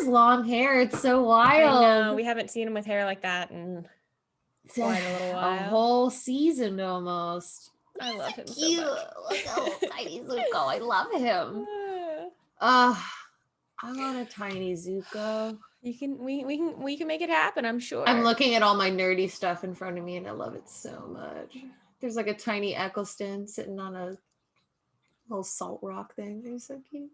his long hair. It's so wild. I know. We haven't seen him with hair like that in quite a little while. A whole season almost. I love him Cute. so much. Look how little tiny Zuko. I love him. I want a tiny Zuko. We can make it happen, I'm sure. I'm looking at all my nerdy stuff in front of me and I love it so much. There's like a tiny Eccleston sitting on a little salt rock thing. They're so cute.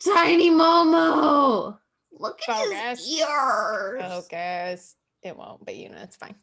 Tiny Momo. Look at his ears. Focus. It won't, but it's fine.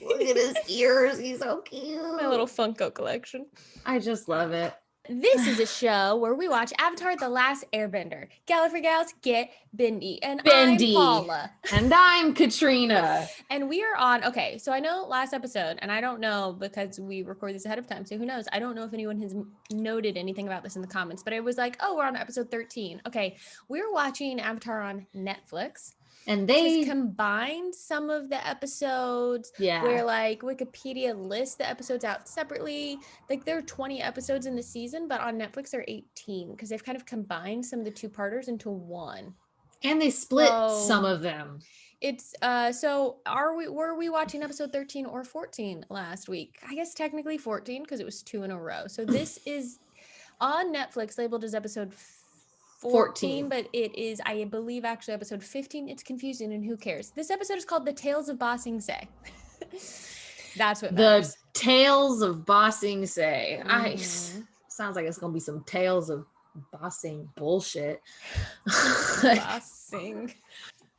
Look at his ears. He's so cute. My little Funko collection. I just love it. This is a show where we watch Avatar: The Last Airbender. Gallifrey gals get Bendy. And Bendy. I'm PAULA. And I'm KATRINA. And we are on, okay, so I know last episode, and I don't know because we record this ahead of time, so who knows? I don't know if anyone has noted anything about this in the comments, but it was like, oh, we're on episode 13. Okay, we're watching Avatar on Netflix. And they just combined some of the episodes where like Wikipedia lists the episodes out separately. Like there are 20 episodes in the season, but on Netflix there are 18 because they've kind of combined some of the two-parters into one. And they split some of them. It's so were we watching episode 13 or 14 last week? I guess technically 14 because it was 2 in a row. So this is on Netflix labeled as episode 14, but it is, I believe, actually episode 15. It's confusing and who cares? This episode is called The Tales of Ba Sing Se. That's what matters. The Tales of Ba Sing Se. Sounds like it's gonna be some tales of bossing bullshit. Bossing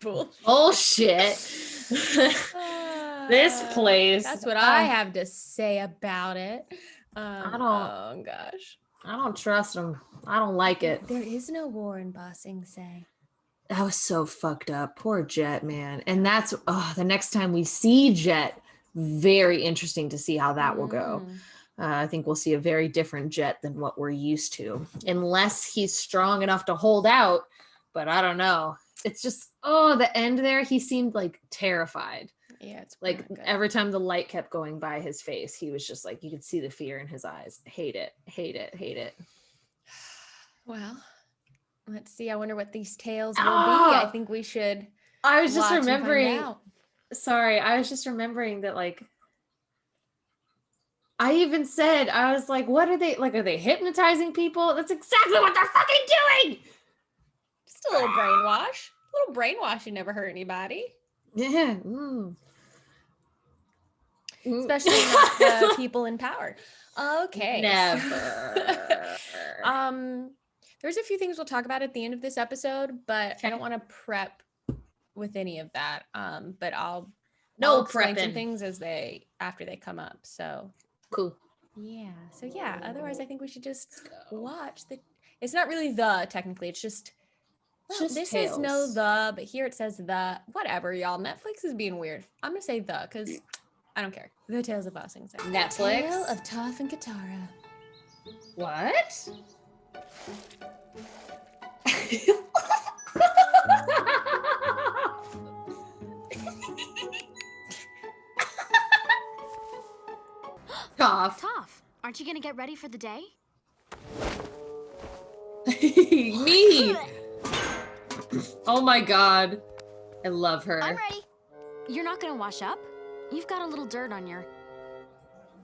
bullshit. This place. That's what I have to say about it. Oh gosh. I don't trust him. I don't like it. There is no war in Ba Sing Se. That was so fucked up. Poor Jet, man. And that's the next time we see Jet, very interesting to see how that will go. I think we'll see a very different Jet than what we're used to, unless he's strong enough to hold out. But I don't know. It's just, the end there, he seemed like terrified. Yeah, it's like every time the light kept going by his face, he was just like, you could see the fear in his eyes. Hate it. Well, let's see. I wonder what these tales will be. I think we should. I was just remembering. Sorry, I was just remembering that, like, I even said, I was like, what are they, like, are they hypnotizing people? That's exactly what they're fucking doing. Just a little brainwash. A little brainwashing never hurt anybody. Yeah. Especially not the people in power. Okay. Never. There's a few things we'll talk about at the end of this episode, but I don't want to prep with any of that. But I'll explain some things after they come up. So cool. Yeah. So yeah. Otherwise, I think we should just watch it's not really technically. It's just. Well, this tales. is no but here it says whatever, y'all. Netflix is being weird. I'm gonna say because I don't care. The Tales of Ba Sing Se. Netflix. Tale of Toph and Katara. What? Toph, aren't you gonna get ready for the day? Me. Oh my god. I love her. I'm ready. You're not gonna wash up? You've got a little dirt on your...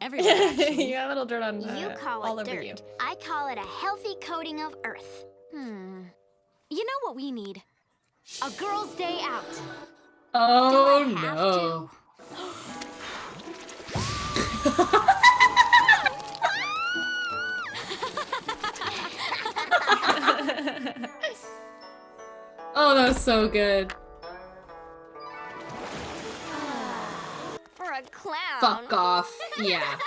Everywhere, actually. You got a little dirt on you call all it over dirt. you. I call it a healthy coating of earth. You know what we need? A girl's day out. Oh, Do I have to? Oh, that was so good. For a clown. Fuck off. Yeah.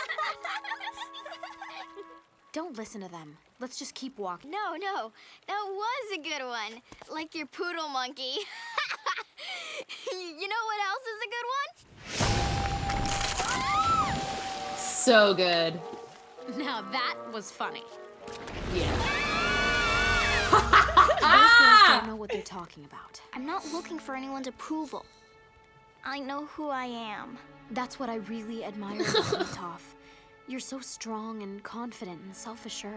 Don't listen to them. Let's just keep walking. No, that was a good one. Like your poodle monkey. You know what else is a good one? So good. Now that was funny. Yeah. Those girls don't know what they're talking about. I'm not looking for anyone's approval. I know who I am. That's what I really admire about you, Toph. You're so strong and confident and self-assured.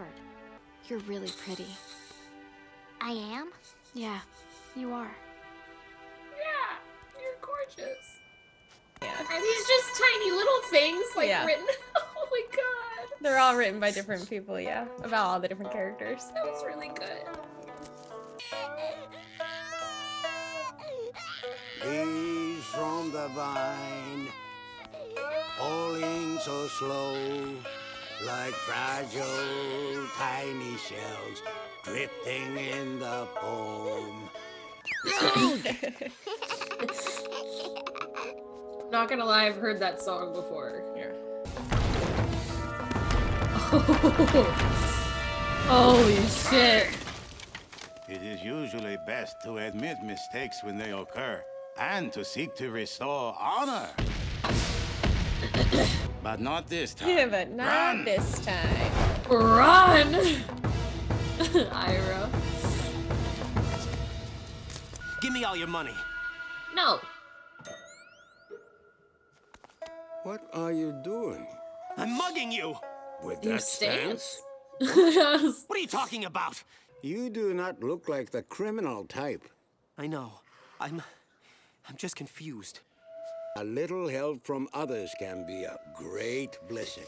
You're really pretty. I am? Yeah. You are. Yeah, you're gorgeous. Yeah. Are these just tiny little things like Yeah. written? Oh my god. They're all written by different people, yeah, about all the different characters. That was really good. Leaves from the vine, falling so slow, like fragile tiny shells drifting in the foam. Not gonna lie, I've heard that song before. Yeah. Holy shit. It is usually best to admit mistakes when they occur and to seek to restore honor. But not this time. Yeah, but not Run. this time. Run! Ira. Give me all your money. No. What are you doing? I'm mugging you. With Your that stance? Yes. What are you talking about? You do not look like the criminal type. I know. I'm just confused. A little help from others can be a great blessing.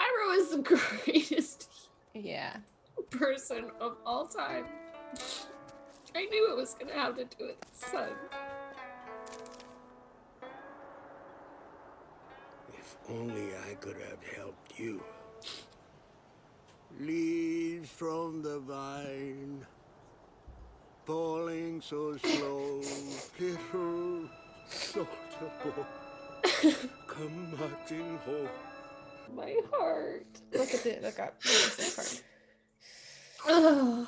Ira is the greatest Yeah. person of all time. I knew it was gonna have to do with his son. If only I could have helped you. Leaves from the vine, falling so slow, little soldier boy, come marching home. My heart. Look up this part. Ugh.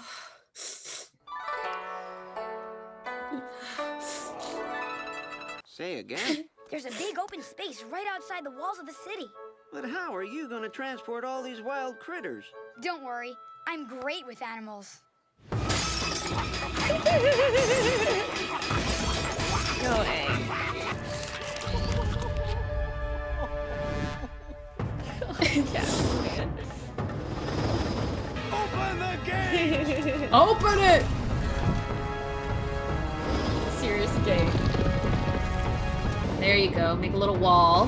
Say again? There's a big open space right outside the walls of the city. But how are you going to transport all these wild critters? Don't worry, I'm great with animals. No egg. Yeah, man. Open the gate! Open it! Serious gate. There you go. Make a little wall.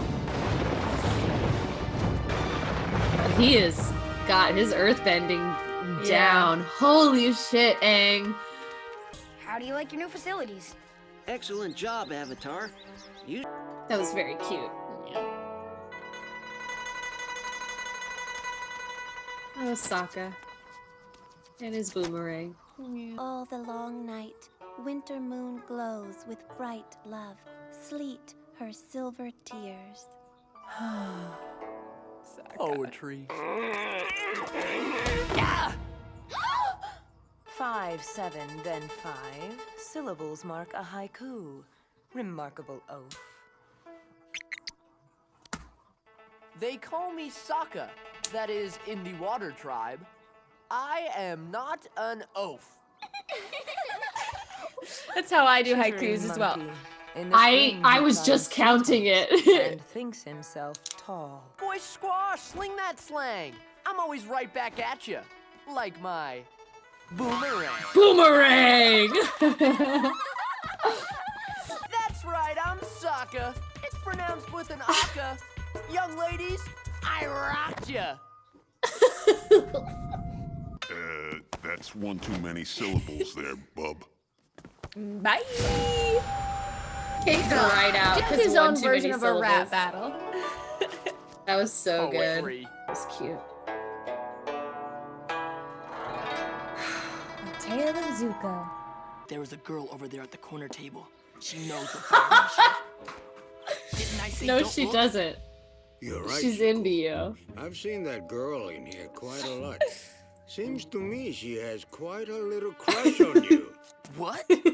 He has got his earthbending down. Holy shit, Aang. How do you like your new facilities? Excellent job, Avatar. You That was very cute. Oh, Sokka. And his boomerang. All the long night, winter moon glows with bright love. Sleet her silver tears. Poetry. 5, 7, then 5. Syllables mark a haiku. Remarkable oath. They call me Sokka, that is, in the water tribe. I am not an oaf. That's how I do Shivering haikus as well. monkey. In the I spring was he just climbs counting it. and thinks himself tall. Squish squash, sling that slang. I'm always right back at you, like my boomerang. Boomerang! That's right, I'm Sokka. It's pronounced with an aka. Young ladies, I rocked ya. That's one too many syllables there, bub. Bye. Kicked right out. Did 'cause his one own too version many of a rap syllables. battle. That was so good. Poetry. That was cute. Tale of Zuko. There was a girl over there at the corner table. She knows the combination. Didn't I say No, don't she look? doesn't. You're right. She's into you. I've seen that girl in here quite a lot. Seems to me she has quite a little crush on you. What? Thank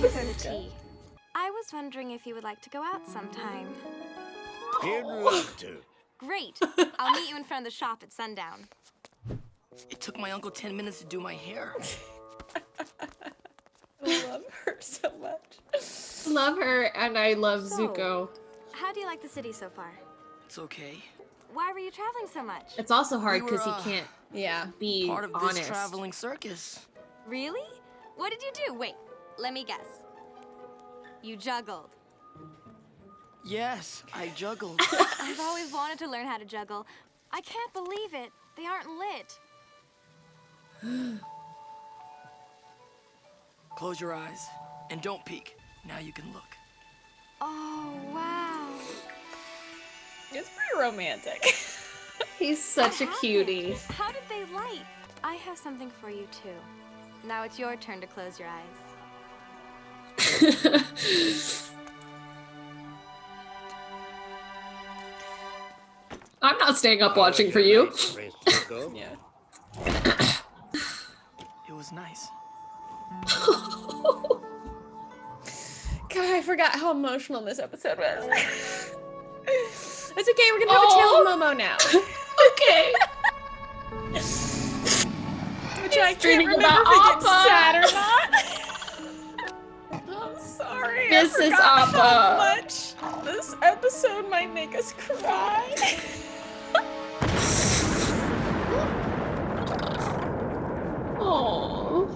you for the tea. I was wondering if you would like to go out sometime. He'd love to. Great. I'll meet you in front of the shop at sundown. It took my uncle 10 minutes to do my hair. I love her so much. Love her, and I love So- Zuko. How do you like the city so far? It's okay. Why were you traveling so much? It's also hard We because were, he can't Yeah. be Part of honest. this traveling circus. Really? What did you do? Wait, let me guess. You juggled. Yes, I juggled. I've always wanted to learn how to juggle. I can't believe it. They aren't lit. Close your eyes and don't peek. Now you can look. Oh, wow. It's pretty romantic. He's such a cutie. How did they light? I have something for you, too. Now it's your turn to close your eyes. I'm not staying up watching for you. Yeah. It was nice. God, I forgot how emotional this episode was. It's okay, we're gonna have a Tale of Momo now. Okay. Which I can't dreaming remember about if it's Appa. sad or not. I'm sorry. This I is forgot Appa. how much this episode might make us cry. Oh.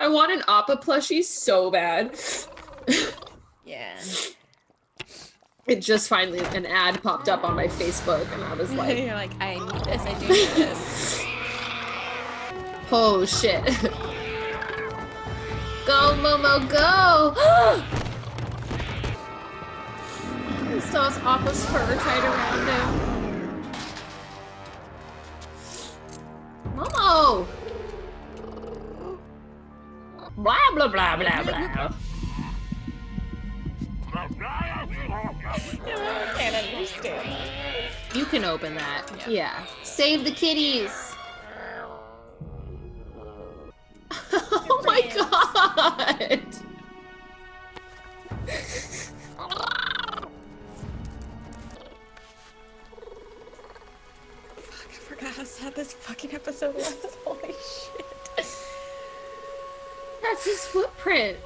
I want an Appa plushie so bad. Yeah. It just finally, an ad popped up on my Facebook and I was like, You're like, I need this, I do need this. oh shit. Go, Momo, go! He still has Appa's fur tied around him. Momo! Blah, blah, blah, blah, blah. I can't understand. You can open that. Yeah. Save the kitties. Oh my god. Fuck, I forgot how sad this fucking episode was. Holy shit. That's his footprint.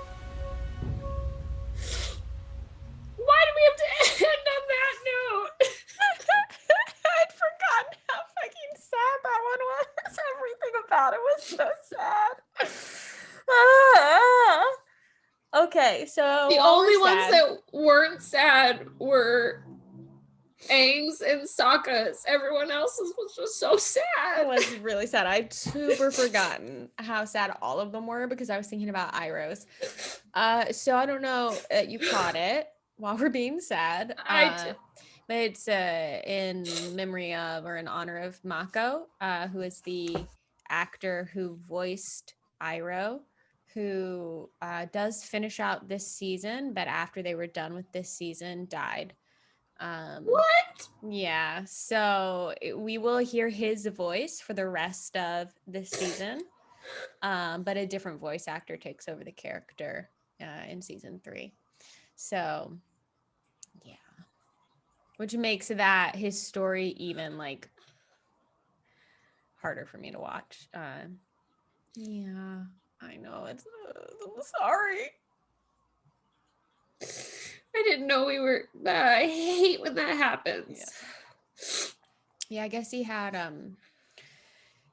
Why do we have to end on that note? I'd forgotten how fucking sad that one was. Everything about it was so sad. Okay, so The while only we're ones sad- that weren't sad were Aang's and Sokka's. Everyone else's was just so It sad. was really sad. I'd super forgotten how sad all of them were because I was thinking about Iroh's. So I don't know you caught it while we're being sad. I did. But it's in memory of or in honor of Mako, who is the actor who voiced Iroh, who does finish out this season, but after they were done with this season, died. What? Yeah, so we will hear his voice for the rest of this season, but a different voice actor takes over the character in season 3. So, yeah, which makes that his story even like harder for me to watch. Yeah, I know it's. I'm sorry. I didn't know we were. I hate when that happens. Yeah, I guess he had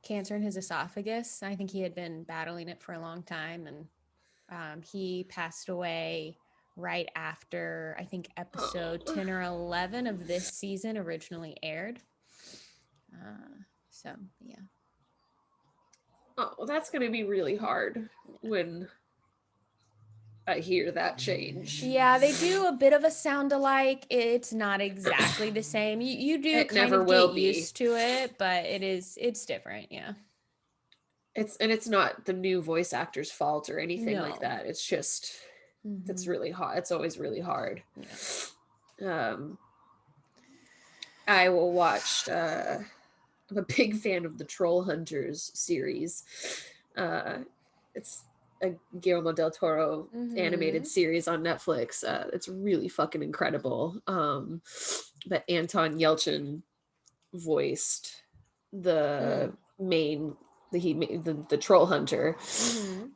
cancer in his esophagus. I think he had been battling it for a long time, and he passed away right after I think episode 10 or 11 of this season originally aired. So yeah. Oh, well, that's gonna be really hard when I hear that change. Yeah, they do a bit of a sound alike. It's not exactly the same. You do It kind never of will get be. used to it, but it's different. Yeah. It's not the new voice actor's fault or anything No. like that. It's just it's really hard. It's always really hard. I will watch. I'm a big fan of the Troll Hunters series. It's a Guillermo del Toro animated series on Netflix. It's really fucking incredible. But Anton Yelchin voiced the the troll hunter.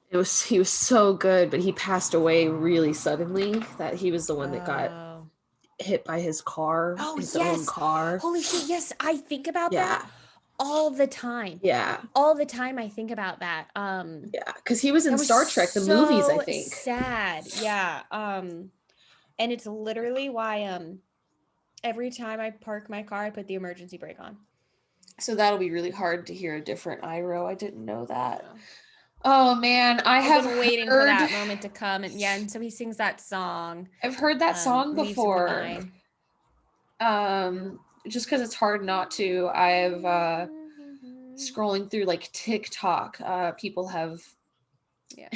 He was so good, but he passed away really suddenly. That he was the one that got hit by his car, his own car. Holy shit, yes, I think about Yeah. that all the time. Yeah. All the time I think about that. Yeah, because he was in that was Star Trek, the movies, I so think. sad. Yeah. And it's literally why every time I park my car, I put the emergency brake on. So that'll be really hard to hear a different Iroh. I didn't know that. Oh man, I've been waiting for that moment to come, and so he sings that song. I've heard that song Leaves him before. divine. Just because it's hard not to. I've scrolling through like TikTok. People have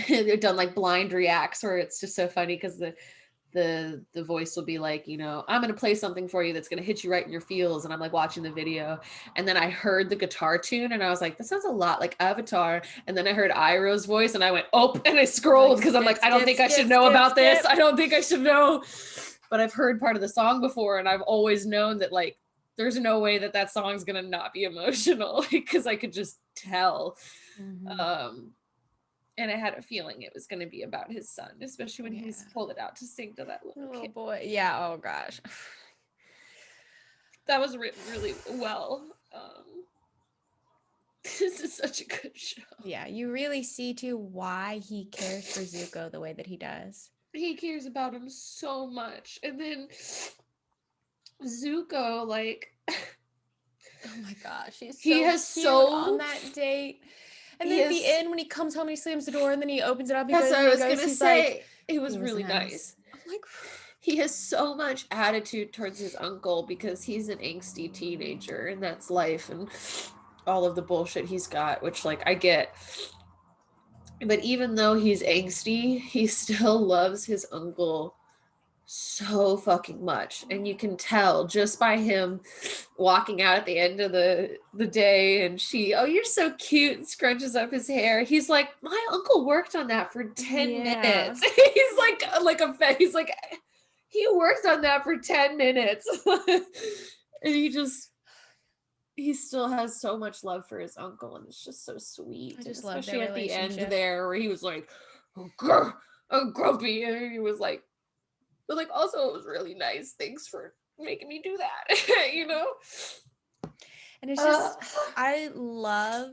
they've done like blind reacts where it's just so funny because the voice will be like, you know, I'm going to play something for you that's going to hit you right in your feels. And I'm like watching the video. And then I heard the guitar tune and I was like, that sounds a lot like Avatar. And then I heard Iroh's voice and I went, oh, and I scrolled because I'm like, I don't think I should know about this. I don't think I should know. But I've heard part of the song before. And I've always known that like, there's no way that that song's going to not be emotional because I could just tell. And I had a feeling it was going to be about his son, especially when he pulled it out to sing to that little kid. Boy. Yeah. Oh gosh. That was written really well. This is such a good show. Yeah. You really see too why he cares for Zuko the way that he does. He cares about him so much. And then Zuko, like, oh my gosh, he has cute so on that date. And then at the end, when he comes home and he slams the door and then he opens it up, that's what I was gonna say. Like, it was really nice. I'm like, he has so much attitude towards his uncle because he's an angsty teenager and that's life and all of the bullshit he's got, which like I get. But even though he's angsty, he still loves his uncle so fucking much. And you can tell just by him walking out at the end of the day and oh, you're so cute, and scrunches up his hair. He's like, my uncle worked on that for 10 minutes. He's like, he worked on that for 10 minutes. And he still has so much love for his uncle, and it's just so sweet. I just love especially at the end there where he was like, oh, grumpy, and he was like, but like also it was really nice. Thanks for making me do that, you know? And it's just I love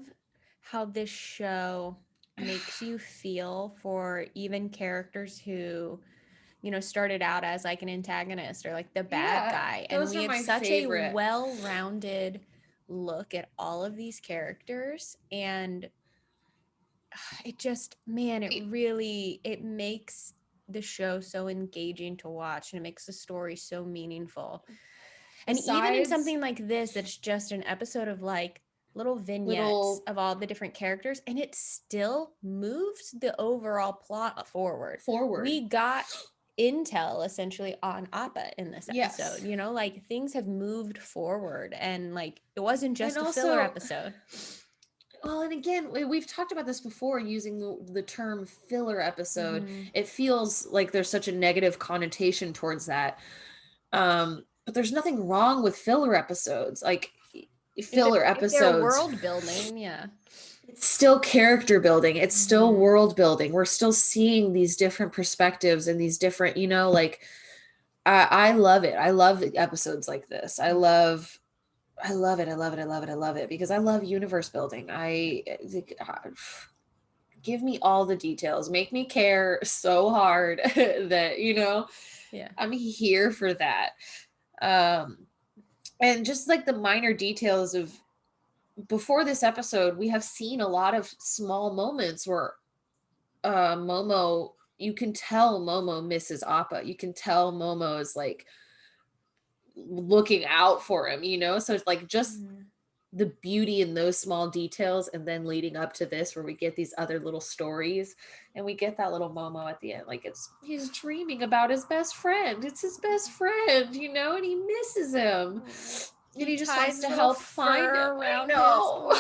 how this show makes you feel for even characters who, you know, started out as like an antagonist or like the bad guy. And we have such a well-rounded look at all of these characters, and it just, man, it makes the show so engaging to watch, and it makes the story so meaningful. And even in something like this, it's just an episode of like little vignettes of all the different characters, and it still moves the overall plot forward. We got intel essentially on Appa in this episode. You know, like things have moved forward, and like it wasn't just a filler episode. Well, and again, we've talked about this before using the term filler episode. It feels like there's such a negative connotation towards that. But there's nothing wrong with filler episodes. Like filler episodes. If they're world building, It's still character building. It's still world building. We're still seeing these different perspectives and these different, you know, like I love it. I love episodes like this. I love it because I love universe building. Give me all the details, make me care so hard that, you know, I'm here for that. And just like the minor details of before this episode, we have seen a lot of small moments where Momo, you can tell Momo misses Appa. You can tell Momo is like looking out for him, you know? So it's like just the beauty in those small details, and then leading up to this where we get these other little stories and we get that little Momo at the end. Like he's dreaming about his best friend. It's his best friend, you know, and he misses him. And he just wants to help find him. I know.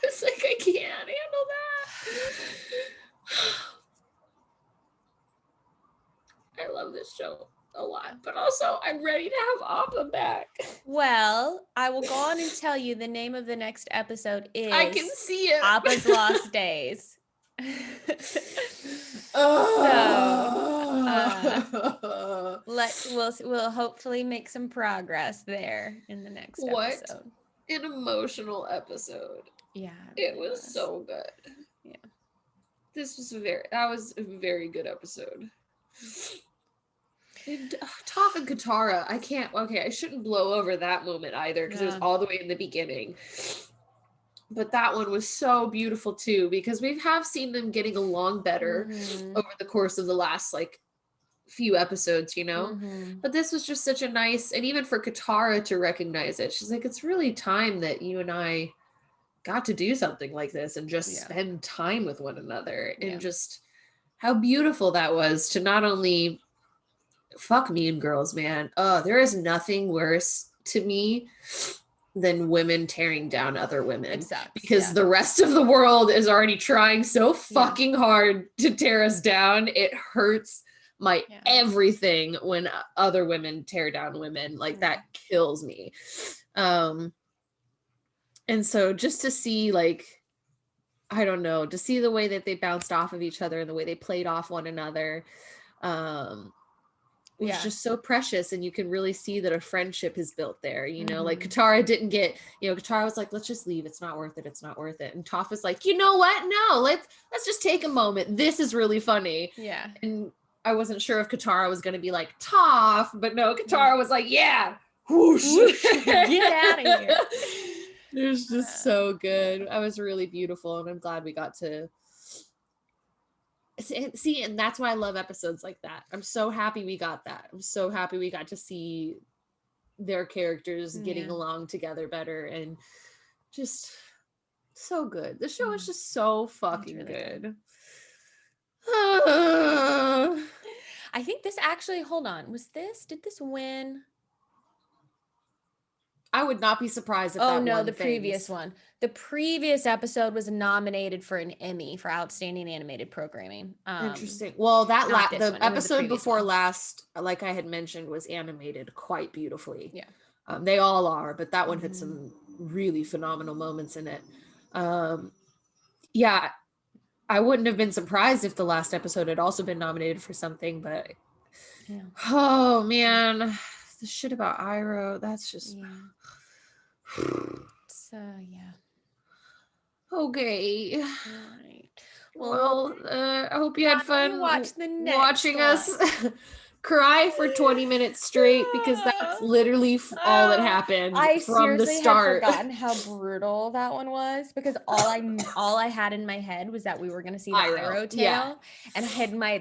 It's like, I can't handle that. I love this show. a lot, but also I'm ready to have Appa back. Well, I will go on and tell you the name of the next episode is I can see it. Appa's Lost Days. We'll hopefully make some progress there in the next episode. An emotional episode. Yeah, it was so good. Yeah, that was a very good episode. And, Toph and Katara, I shouldn't blow over that moment either because it was all the way in the beginning. But that one was so beautiful too, because we have seen them getting along better over the course of the last like few episodes, you know. But this was just such a nice, and even for Katara to recognize it, she's like, it's really time that you and I got to do something like this and just spend time with one another, and just how beautiful that was to not only fuck Mean Girls, man. There is nothing worse to me than women tearing down other women. Because the rest of the world is already trying so fucking hard to tear us down. It hurts my everything when other women tear down women. Like that kills me. And so just to see, like, I don't know, to see the way that they bounced off of each other and the way they played off one another, was just so precious, and you can really see that a friendship is built there, you know. Like Katara didn't get, Katara was like, let's just leave, it's not worth it, and Toph was like, you know what, no, let's just take a moment, this is really funny. And I wasn't sure if Katara was going to be like Toph, but no, Katara was like, yeah, whoosh. Get out of here. It was just so good. I was really beautiful, and I'm glad we got to see, and that's why I love episodes like that. I'm so happy we got that. I'm so happy we got to see their characters getting along together better, and just so good. The show is just so fucking really good. I think this actually, hold on, did this win? I would not be surprised if that won the previous one. The previous episode was nominated for an Emmy for Outstanding Animated Programming. Interesting. Well, the episode before last, like I had mentioned, was animated quite beautifully. Yeah. They all are, but that one had some really phenomenal moments in it. Yeah, I wouldn't have been surprised if the last episode had also been nominated for something, but oh man, the shit about Iroh, that's just okay. All right. Well, I hope you had fun watching us cry for 20 minutes straight, because that's literally all that happened from the start. I seriously had forgotten how brutal that one was, because all I had in my head was that we were going to see the Iroh tail, and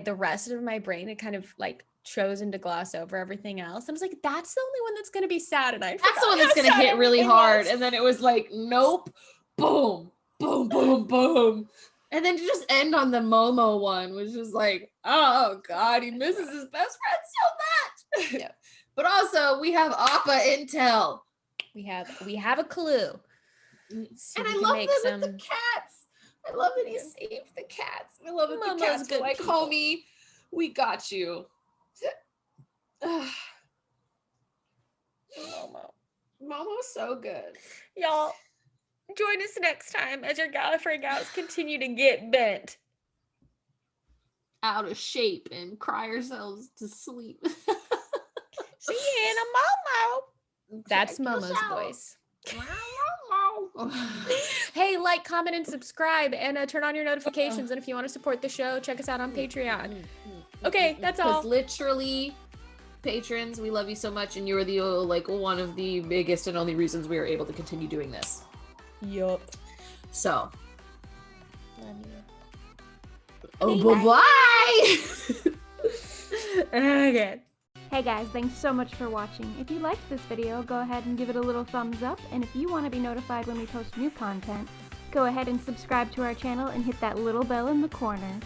the rest of my brain had kind of like chosen to gloss over everything else. I was like, that's the only one that's going to be sad, and that's the one that's going to hit really hard. And then it was like, nope, boom, boom, boom, boom. And then to just end on the Momo one was just like, oh God, he misses his best friend so much. But also we have Appa intel. We have a clue. So and I love them with the cats. I love that he saved the cats. I love that the cats were like, homie, we got you. Momo's so good. Y'all, join us next time as your Gallifrey gals continue to get bent out of shape and cry ourselves to sleep. See you in a Momo. That's Momo's voice. Hey, like, comment, and subscribe, and turn on your notifications. And if you want to support the show, check us out on Patreon. Okay, that's all. Literally, patrons, we love you so much, and you're the one of the biggest and only reasons we are able to continue doing this. Yup. So. Love you. Oh, bye-bye. Okay. Hey guys, thanks so much for watching. If you liked this video, go ahead and give it a little thumbs up, and if you want to be notified when we post new content, go ahead and subscribe to our channel and hit that little bell in the corner.